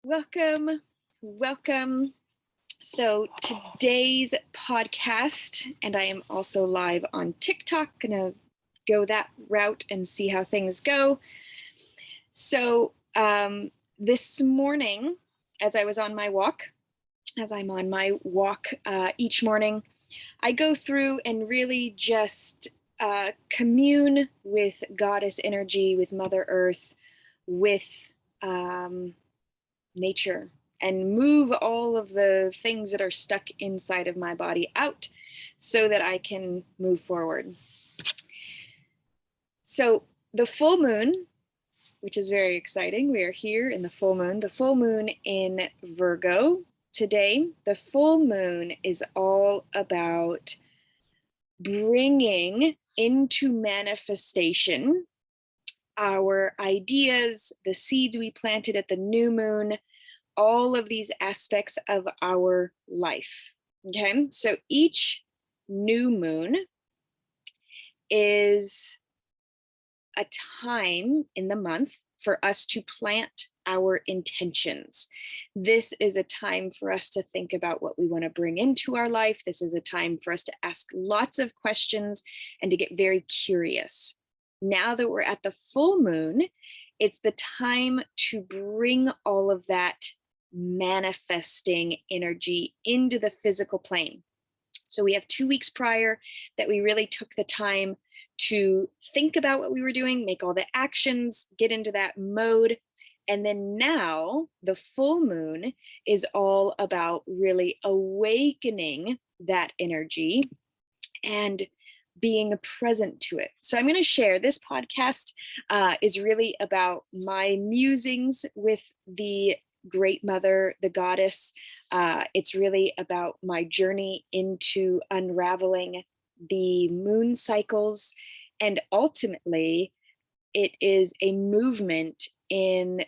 Welcome, welcome. So today's podcast, and I am also live on TikTok, gonna go that route and see how things go. So this morning, as I was on my walk, as I'm on my walk each morning, I go through and really just commune with goddess energy, with Mother Earth, with nature, and move all of the things that are stuck inside of my body out so that I can move forward. So the full moon, which is very exciting, we are here in the full moon in Virgo today. The full moon is all about bringing into manifestation our ideas, the seeds we planted at the new moon, all of these aspects of our life. Okay, so each new moon is a time in the month for us to plant our intentions. This is a time for us to think about what we want to bring into our life. This is a time for us to ask lots of questions and to get very curious. Now that we're at the full moon, it's the time to bring all of that manifesting energy into the physical plane. So we have 2 weeks prior that we really took the time to think about what we were doing, make all the actions, get into that mode. And then now the full moon is all about really awakening that energy and being present to it. So I'm going to share this podcast is really about my musings with the Great Mother, the goddess. It's really about my journey into unraveling the moon cycles. And ultimately, it is a movement in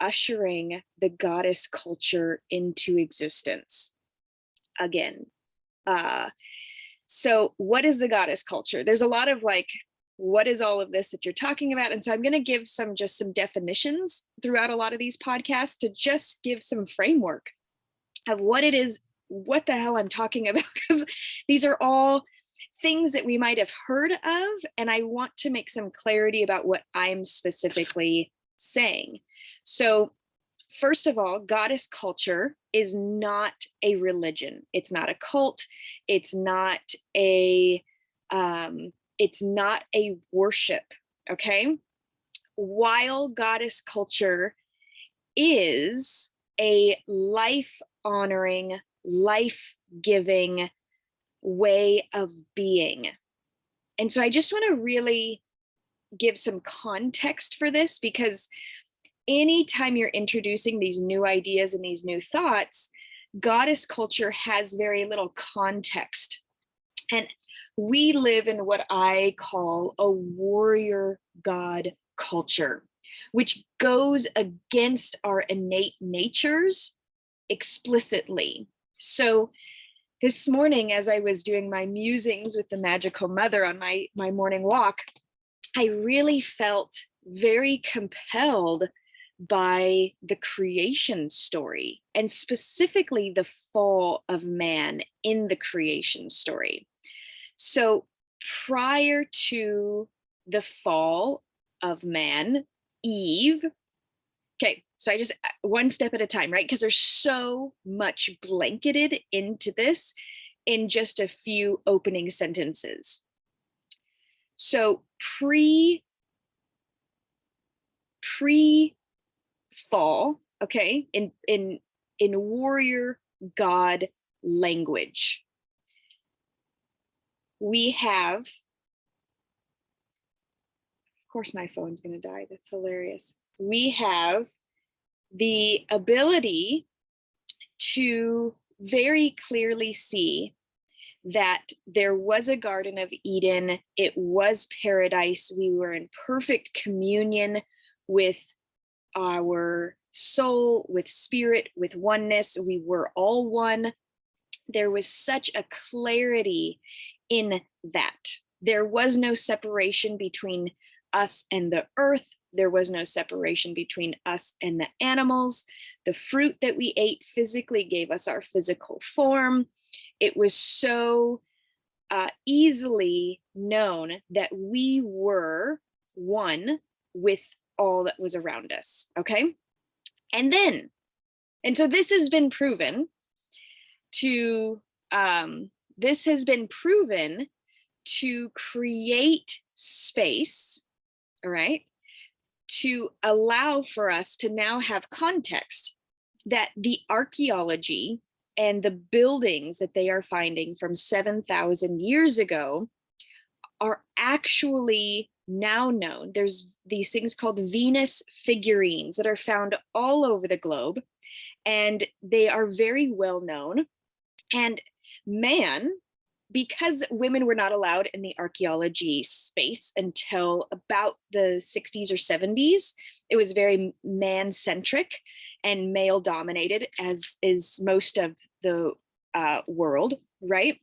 ushering the goddess culture into existence again. So what is the goddess culture? There's a lot of like, what is all of this that you're talking about? And so I'm going to give some definitions throughout a lot of these podcasts to just give some framework of what it is, what the hell I'm talking about, because these are all things that we might have heard of, and I want to make some clarity about what I'm specifically saying. So first of all, goddess culture is not a religion. It's not a cult. It's not a worship. Okay. While goddess culture is a life honoring, life giving way of being. And so I just want to really give some context for this, because anytime you're introducing these new ideas and these new thoughts, goddess culture has very little context. And we live in what I call a warrior god culture, which goes against our innate natures explicitly. So this morning, as I was doing my musings with the magical mother on my morning walk, I really felt very compelled by the creation story, and specifically the fall of man in the creation story. So prior to the fall of man, Eve, okay, so I just one step at a time, right? Because there's so much blanketed into this in just a few opening sentences. So pre-fall, okay, in warrior god language, we have, of course my phone's going to die, that's hilarious. We have the ability to very clearly see that there was a Garden of Eden. It was paradise. We were in perfect communion with our soul, with spirit, with oneness. We were all one. There was such a clarity in that. There was no separation between us and the earth. There was no separation between us and the animals. The fruit that we ate physically gave us our physical form. It was so easily known that we were one with all that was around us. Okay. And so this has been proven to create space, all right, to allow for us to now have context that the archaeology and the buildings that they are finding from 7,000 years ago are actually now known. There's these things called Venus figurines that are found all over the globe, and they are very well known. And man, because women were not allowed in the archaeology space until about the 60s or 70s, it was very man-centric and male-dominated, as is most of the world, right?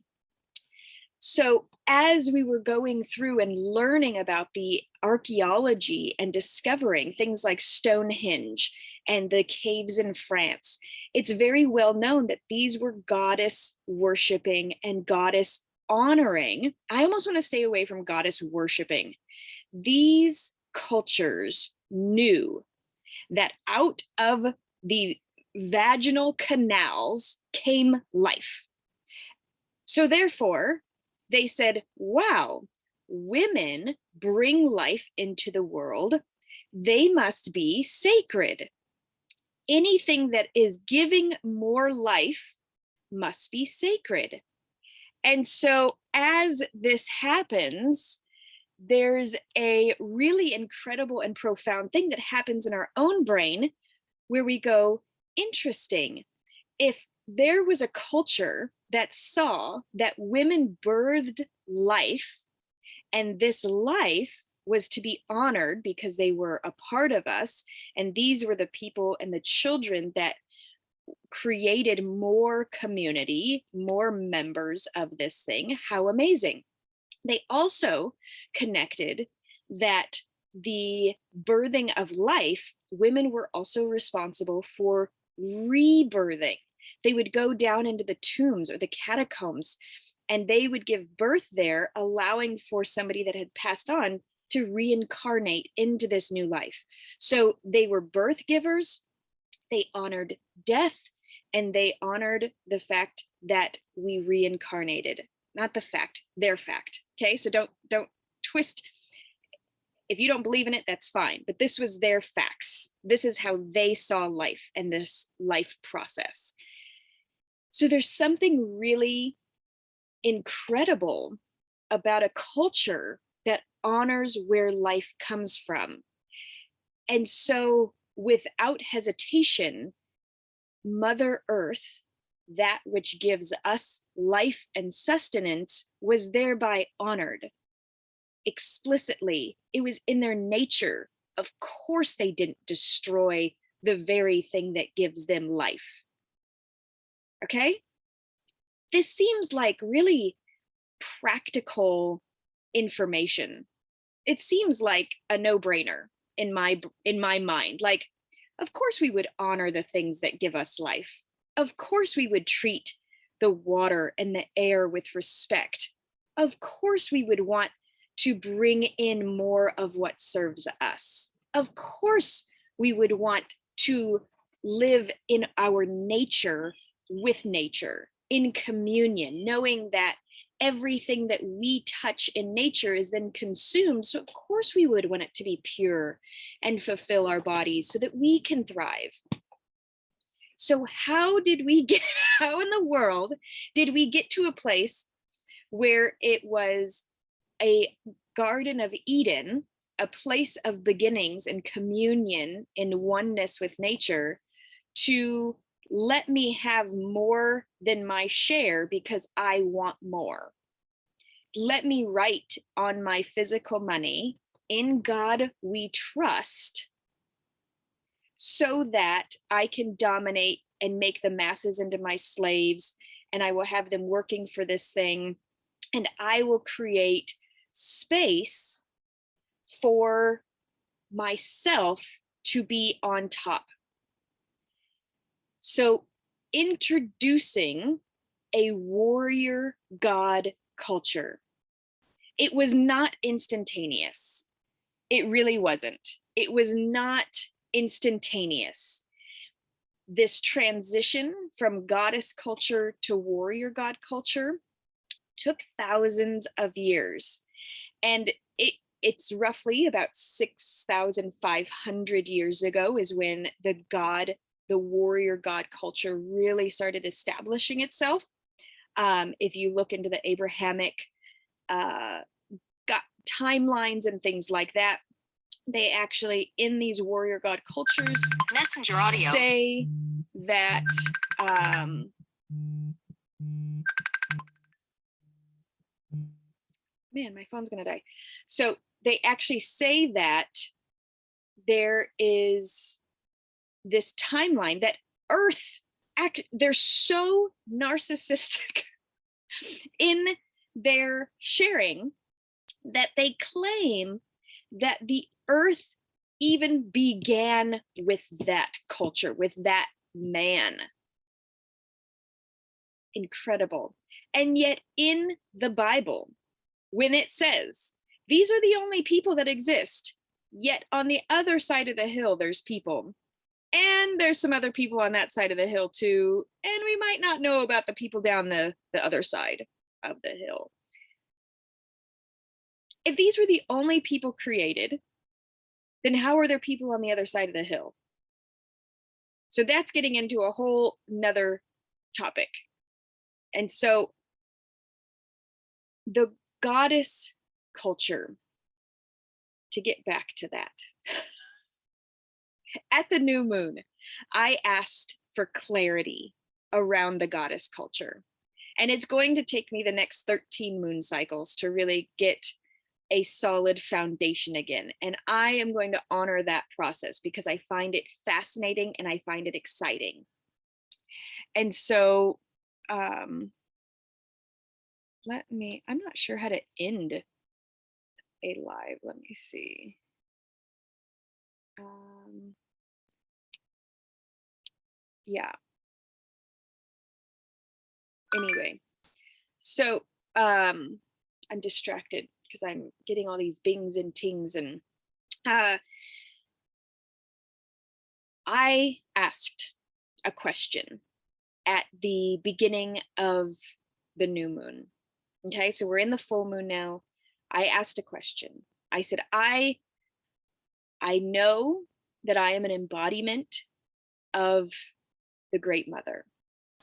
So as we were going through and learning about the archaeology and discovering things like Stonehenge and the caves in France, it's very well known that these were goddess worshiping and goddess honoring. I almost want to stay away from goddess worshiping. These cultures knew that out of the vaginal canals came life. So therefore, they said, wow, women bring life into the world. They must be sacred. Anything that is giving more life must be sacred. And so as this happens, there's a really incredible and profound thing that happens in our own brain where we go, interesting. If there was a culture that saw that women birthed life, and this life was to be honored because they were a part of us, and these were the people and the children that created more community, more members of this thing, how amazing. They also connected that the birthing of life, women were also responsible for rebirthing. They would go down into the tombs or the catacombs, and they would give birth there, allowing for somebody that had passed on to reincarnate into this new life. So they were birth givers, they honored death, and they honored the fact that we reincarnated. Not the fact, their fact. Okay, so don't twist. If you don't believe in it, that's fine. But this was their facts. This is how they saw life and this life process. So there's something really incredible about a culture that honors where life comes from. And so without hesitation, Mother Earth, that which gives us life and sustenance, was thereby honored explicitly. It was in their nature. Of course, they didn't destroy the very thing that gives them life. Okay? This seems like really practical information. It seems like a no-brainer in my mind. Like, of course we would honor the things that give us life. Of course we would treat the water and the air with respect. Of course we would want to bring in more of what serves us. Of course we would want to live in our nature with nature, in communion, knowing that everything that we touch in nature is then consumed. So of course we would want it to be pure and fulfill our bodies so that we can thrive. So how in the world did we get to a place where it was a Garden of Eden, a place of beginnings and communion in oneness with nature, to let me have more than my share because I want more? Let me write on my physical money, "In God we trust," so that I can dominate and make the masses into my slaves, and I will have them working for this thing, and I will create space for myself to be on top. So introducing a warrior god culture, it was not instantaneous. It really wasn't. It was not instantaneous. This transition from goddess culture to warrior god culture took thousands of years. And it's roughly about 6,500 years ago is when the warrior god culture really started establishing itself. If you look into the Abrahamic timelines and things like that, they actually, in these warrior god cultures, messenger audio, say that man, my phone's gonna die. So they actually say that there is this timeline that Earth they're so narcissistic in their sharing that they claim that the Earth even began with that culture, with that man. Incredible. And yet in the Bible, when it says, these are the only people that exist, yet on the other side of the hill, there's people. And there's some other people on that side of the hill too. And we might not know about the people down the other side of the hill. If these were the only people created, then how are there people on the other side of the hill? So that's getting into a whole nother topic. And so the goddess culture, to get back to that, at the new moon, I asked for clarity around the goddess culture. And it's going to take me the next 13 moon cycles to really get a solid foundation again. And I am going to honor that process because I find it fascinating and I find it exciting. And so I'm not sure how to end a live. Let me see. Yeah. Anyway, so I'm distracted because I'm getting all these bings and tings, and I asked a question at the beginning of the new moon. Okay, so we're in the full moon now. I asked a question. I said, I know that I am an embodiment of the Great Mother.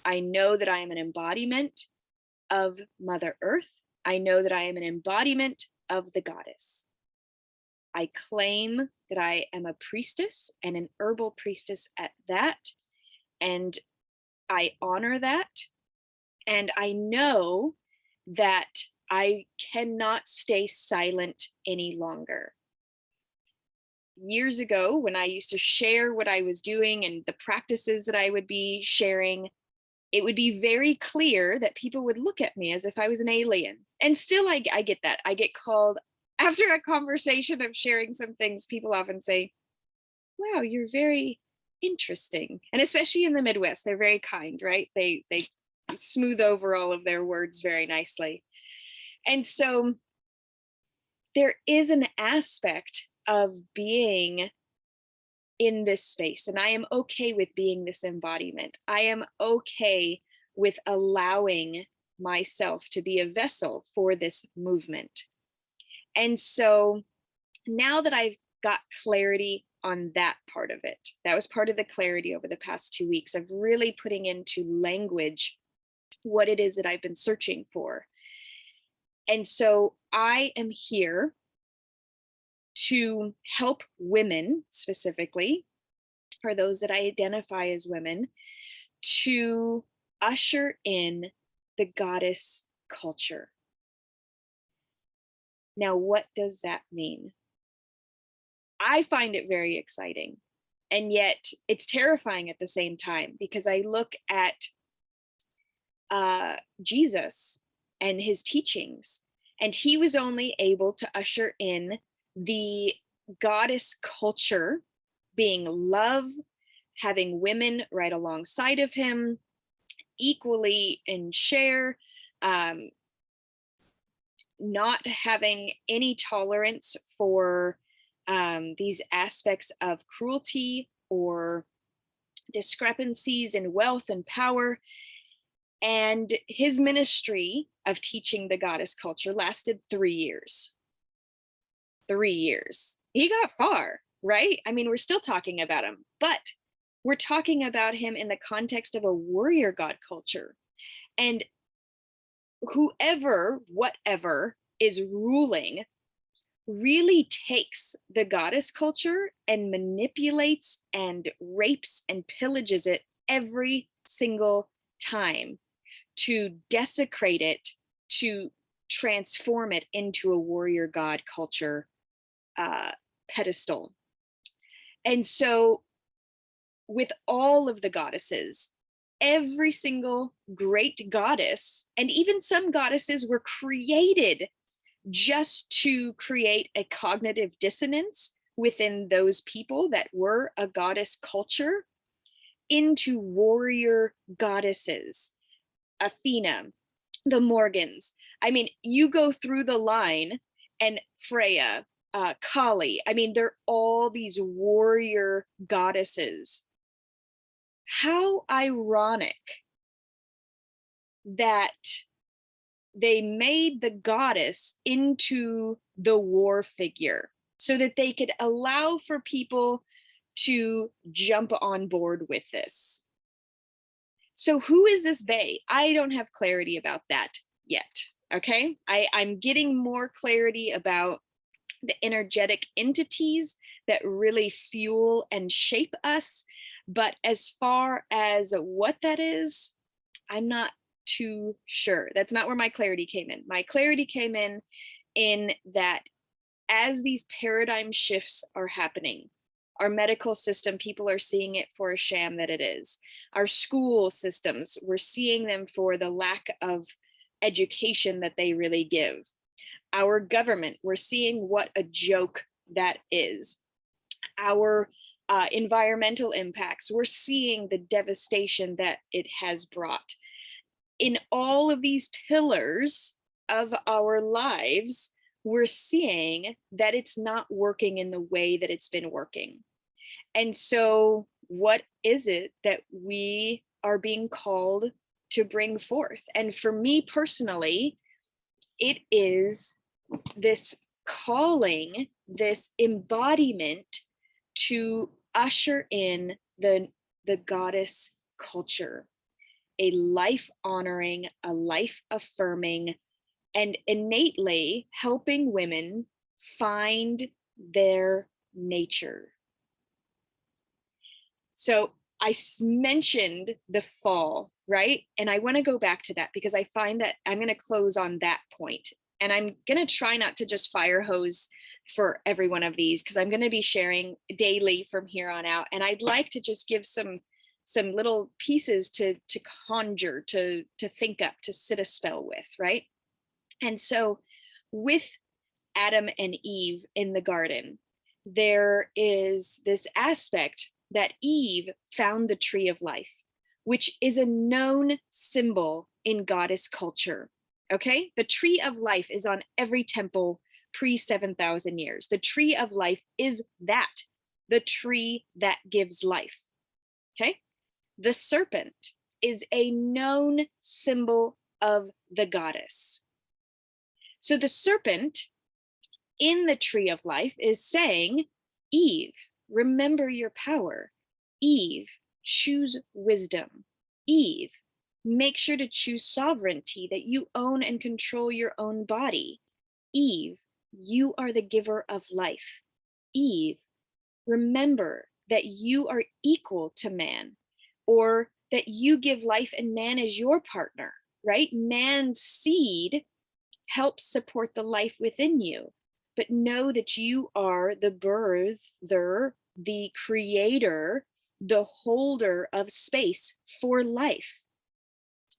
I know that I am an embodiment of Mother Earth. I know that I am an embodiment of the goddess. I claim that I am a priestess and an herbal priestess at that. And I honor that. And I know that I cannot stay silent any longer. Years ago, when I used to share what I was doing and the practices that I would be sharing, it would be very clear that people would look at me as if I was an alien. And still, I get that. I get called, after a conversation of sharing some things, people often say, wow, you're very interesting. And especially in the Midwest, they're very kind, right? They smooth over all of their words very nicely. And so there is an aspect of being in this space, and I am okay with being this embodiment. I am okay with allowing myself to be a vessel for this movement. And so now that I've got clarity on that part of it, that was part of the clarity over the past 2 weeks of really putting into language what it is that I've been searching for. And so I am here to help women specifically, or those that identify as women, to usher in the goddess culture. Now, what does that mean? I find it very exciting, and yet it's terrifying at the same time, because I look at Jesus and his teachings, and he was only able to usher in the goddess culture being love, having women right alongside of him, equally in share, not having any tolerance for these aspects of cruelty or discrepancies in wealth and power. And his ministry of teaching the goddess culture lasted 3 years. 3 years. He got far, right? I mean, we're still talking about him, but we're talking about him in the context of a warrior god culture. And whoever, whatever is ruling really takes the goddess culture and manipulates and rapes and pillages it every single time to desecrate it, to transform it into a warrior god culture pedestal. And so with all of the goddesses, every single great goddess, and even some goddesses were created just to create a cognitive dissonance within those people that were a goddess culture, into warrior goddesses. Athena, the Morgans. I mean, you go through the line, and Freya, Kali. I mean, they're all these warrior goddesses. How ironic that they made the goddess into the war figure so that they could allow for people to jump on board with this. So who is this they? I don't have clarity about that yet. Okay, I'm getting more clarity about the energetic entities that really fuel and shape us. But as far as what that is, I'm not too sure. That's not where my clarity came in. My clarity came in that as these paradigm shifts are happening, our medical system, people are seeing it for a sham that it is. Our school systems, we're seeing them for the lack of education that they really give. Our government, we're seeing what a joke that is. Our environmental impacts, we're seeing the devastation that it has brought. In all of these pillars of our lives, we're seeing that it's not working in the way that it's been working. And so what is it that we are being called to bring forth? And for me personally, it is this calling, this embodiment to usher in the goddess culture, a life honoring, a life affirming, and innately helping women find their nature. So I mentioned the fall, right? And I want to go back to that because I find that I'm going to close on that point. And I'm going to try not to just fire hose for every one of these because I'm going to be sharing daily from here on out. And I'd like to just give some little pieces to conjure, to think up, to sit a spell with, right? And so with Adam and Eve in the garden, there is this aspect that Eve found the tree of life, which is a known symbol in goddess culture. Okay, the tree of life is on every temple pre 7,000 years. The tree of life is that, the tree that gives life. Okay, the serpent is a known symbol of the goddess. So the serpent in the tree of life is saying, Eve, remember your power. Eve, choose wisdom. Eve, make sure to choose sovereignty, that you own and control your own body. Eve, you are the giver of life. Eve, remember that you are equal to man, or that you give life and man is your partner, right? Man's seed helps support the life within you, but know that you are the birther, the creator, the holder of space for life.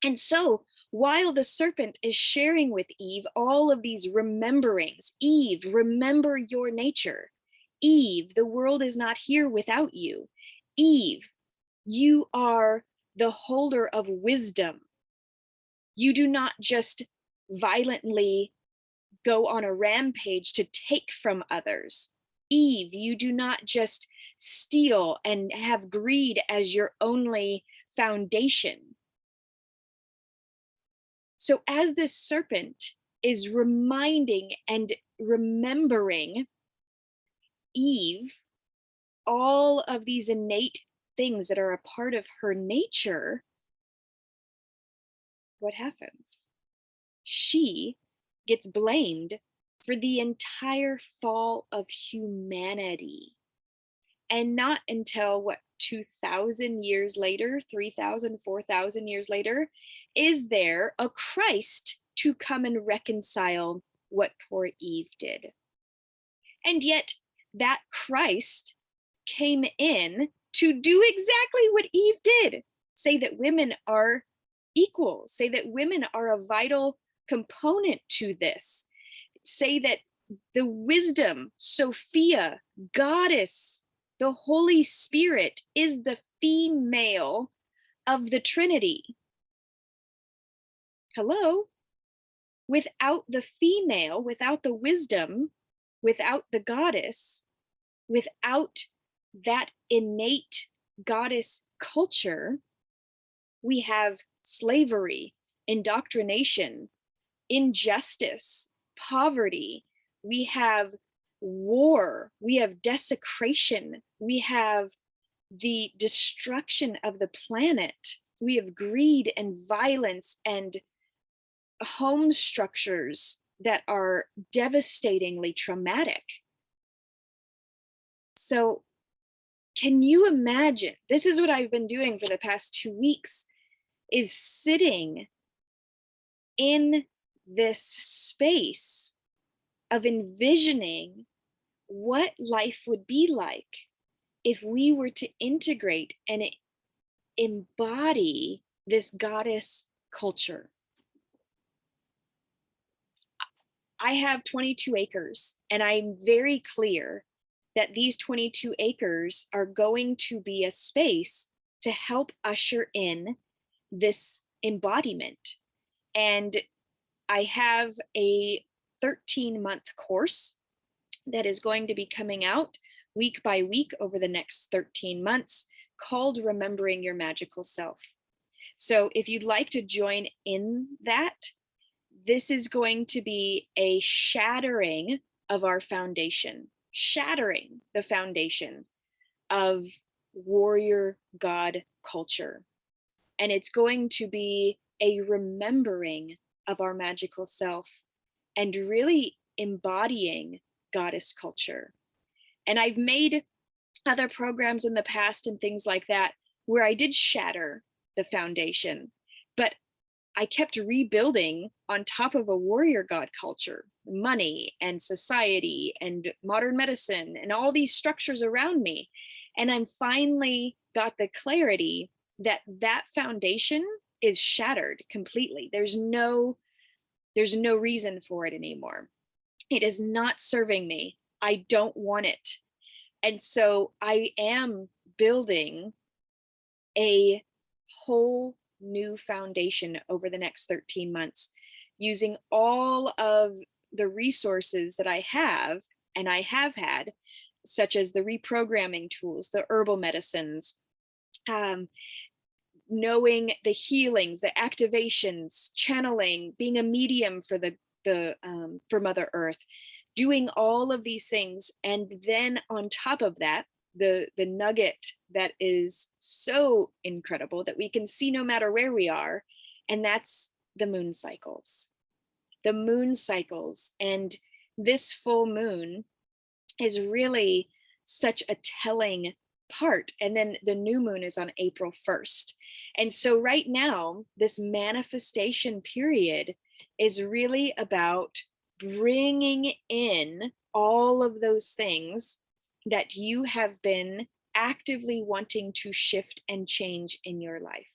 And so while the serpent is sharing with Eve all of these rememberings, Eve, remember your nature. Eve, the world is not here without you. Eve, you are the holder of wisdom. You do not just violently go on a rampage to take from others. Eve, you do not just steal and have greed as your only foundation. So as this serpent is reminding and remembering Eve all of these innate things that are a part of her nature, what happens? She gets blamed for the entire fall of humanity. And not until what, 2,000 years later, 3,000, 4,000 years later, is there a Christ to come and reconcile what poor Eve did. And yet that Christ came in to do exactly what Eve did, say that women are equal, say that women are a vital component to this, say that the wisdom, Sophia, goddess, the Holy Spirit is the female of the Trinity. Hello? Without the female, without the wisdom, without the goddess, without that innate goddess culture, we have slavery, indoctrination, injustice, poverty, we have war, we have desecration, we have the destruction of the planet, we have greed and violence and home structures that are devastatingly traumatic. So can you imagine, this is what I've been doing for the past 2 weeks, is sitting in this space of envisioning what life would be like if we were to integrate and embody this goddess culture. I have 22 acres, and I'm very clear that these 22 acres are going to be a space to help usher in this embodiment. And I have a 13-month course that is going to be coming out week by week over the next 13 months called Remembering Your Magical Self. So if you'd like to join in that, this is going to be a shattering of our foundation, shattering the foundation of warrior god culture. And it's going to be a remembering of our magical self and really embodying goddess culture. And I've made other programs in the past and things like that where I did shatter the foundation, but I kept rebuilding on top of a warrior god culture, money and society and modern medicine and all these structures around me. And I'm finally got the clarity that that foundation is shattered completely. There's no reason for it anymore. It is not serving me. I don't want it. And so I am building a whole new foundation over the next 13 months using all of the resources that I have and I have had, such as the reprogramming tools, the herbal medicines, knowing the healings, the activations, channeling, being a medium for for Mother Earth, doing all of these things. And then on top of that, the nugget that is so incredible that we can see no matter where we are, and that's the moon cycles. The moon cycles, and this full moon is really such a telling part. And then the new moon is on April 1st. And so right now, this manifestation period is really about bringing in all of those things that you have been actively wanting to shift and change in your life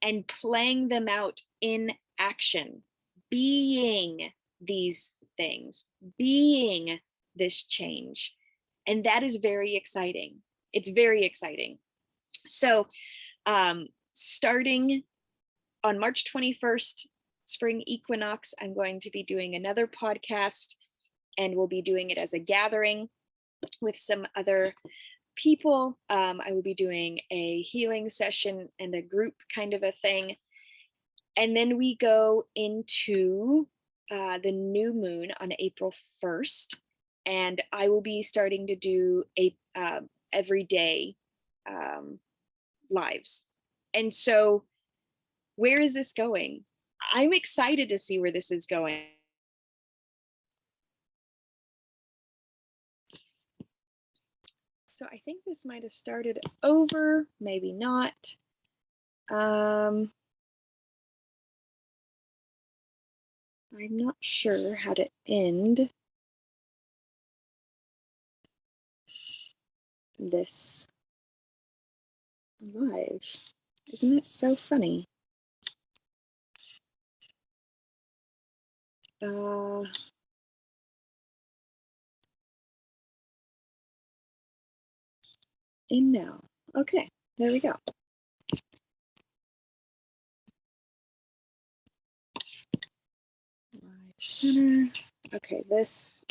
and playing them out in action, being these things, being this change. And that is very exciting. It's very exciting. So starting on March 21st, spring equinox, I'm going to be doing another podcast, and we'll be doing it as a gathering with some other people. I will be doing a healing session and a group kind of a thing. And then we go into the new moon on April 1st, and I will be starting to do a everyday lives. And so where is this going? I'm excited to see where this is going. So I think this might have started over, maybe not. I'm not sure how to end this live. Isn't it so funny? In now. Okay, there we go. Live center. Okay, this